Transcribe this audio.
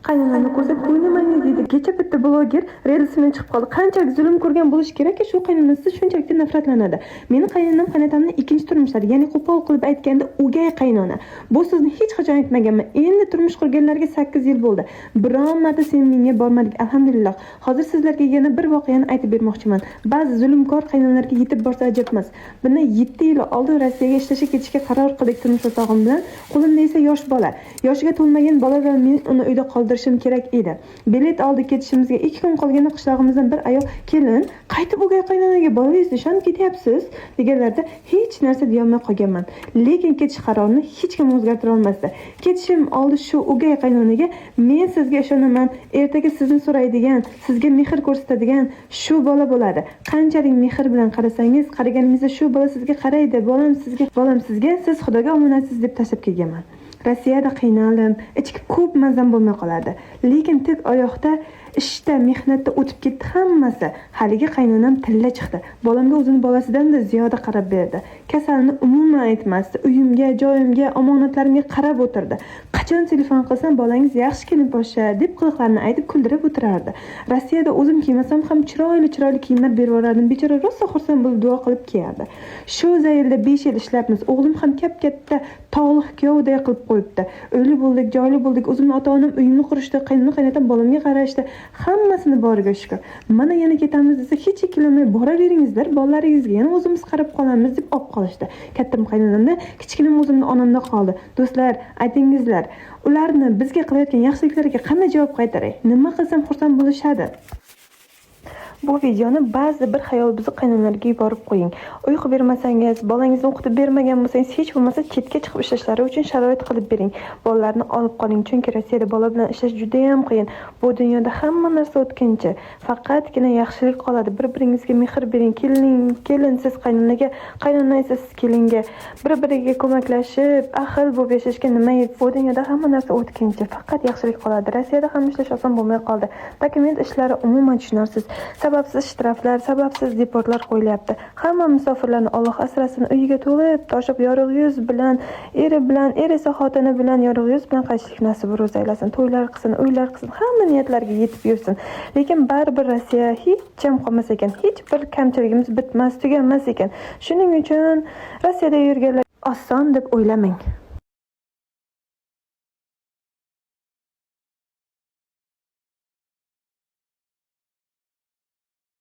Qaynonamni ko'rsa ko'nglim deydi. Kecha bitta bloger relsidan chiqib qoldi. Qanchalik zulm ko'rgan bo'lishi kerakki, shu qaynonasidan shunchalik nafratlanadi. Meni qaynonam qaynotamni ikkinchi turmushlari, ya'ni qo'pol qilib aytganda o'gay qaynona. Bu so'zni hech qachon aytmaganman. Endi turmush qurganlarga 8 yil bo'ldi. Biron marta sen menga bormadik, alhamdulillah. Hozir sizlarga yana bir voqeani aytib bermoqchiman. Ba'zi zulmkor qaynonalarga yetib borsa ajab emas. Bundan 7 yil oldin Rossiyaga ishlashga ketishga qaror qildik turmush o'rtog'im bilan. Qo'limda esa yosh bola. Yoshiga to'lmagan bola va men uni uyda qoldirishim kerak edi. Bilet oldi ketishimizga 2 kun qolganda qishlog'imizdan bir ayol kelin, qaytib o'gay qaynonaga bolangizni ishonib ketyapsiz deganlarda hech narsa deyolmay qolganman. Lekin ketish qarorini hech kim o'zgartira olmasdi. Ketishim oldi shu o'gay qaynonaga men sizga ishonaman, ertaga sizni so'raydigan, sizga mehr ko'rsatadigan shu bola bo'ladi. Qanchalik mehr bilan qarasangiz, qaraganingizda shu bola sizga qaraydi, bolam sizga, siz Xudoga omonatsiz deb tashlab kelganman. Rossiyada qiynaldim, ichki ko'p mazam bo'lmay qoladi. Lekin tek oyoqda ishda, mehnatda o'tib ketdi hammasi. Haligi qaynonam tilla chiqdi. Bolamga o'zini bolasidan-da ziyoda qarab berdi. Kasalni umuman aytmasdi. Uyimga, joyimga, omonatlarimga qarab o'tirdi. Qachon telefon qilsam, bolangiz yaxshi kelin poshsha deb qiliqlarini aytib kuldirib o'tirardi. Rossiyada o'zim kiymasam ham chiroyli kiyimlar berib yuborardim. Bechora rosa xursand bo'lib duo qilib kiyardi. Shu zaylda 5 yil ishlabmiz. O'g'lim ham katta tog'liq kuyovday qilib qo'yibdi. Uyli bo'ldik, joyli bo'ldik. O'zimni ota-onam uyimni qurishdi, qaynotam bolamga qarashdi. Hammasini boriga shukr. Mana yana ketamiz desa hech ikkilanmay boraveringizlar, bolalaringizga yana o'zimiz qarab qolamiz deb olib qolishdi. Kattam qaynonamda, kichkinam o'zimni onamda qoldi. Do'stlar, aytingizlar, ularni bizga qilayotgan yaxshiliklariga qanday javob qaytaray? Nima qilsam xursand bo'lishadi? Bu videoni ba'zi bir xayol buzuq qaynonalarga yuborib qo'ying. Uyqu bermasangiz, bolangizni o'qitib bermagan bo'lsangiz, hech bo'lmasa chetga chiqib ishlashlari uchun sharoit qilib bering. Bolalarni olib qoling, chunki Rossiyada bola bilan ishlash juda ham qiyin. Bu dunyoda hamma narsa o'tkinchi. Faqatgina yaxshilik qoladi. Bir-biringizga mehr bering. Kelin siz qaynonaga, qaynona esa siz kelinga. Bir-biriga ko'maklashib, ahil bo'lib yashashga nima yetsa, bu dunyoda hamma narsa o'tkinchi. Faqat yaxshilik qoladi. Rossiyada ham ishlash oson bo'lmay qoldi. Dokument ishlari umuman tushunarsiz. Sababsiz shtraflar, sababsiz deportlar qo'yilyapti. Hamma musofirlarni Alloh asrasin, uyiga to'lib, toshib yorug' yuz bilan, eri esa xotini bilan yorug' yuz bilan qaytishlik nasib ro'za aylasin. To'ylar qilsin, uylar qilsin, hamma niyatlarga yetib yursin. Lekin baribir Rossiya hech jam qolmas ekan, hech bir kamchiligimiz bitmas, tuganmas ekan. Shuning uchun Rossiyada yurganlar oson deb o'ylamang.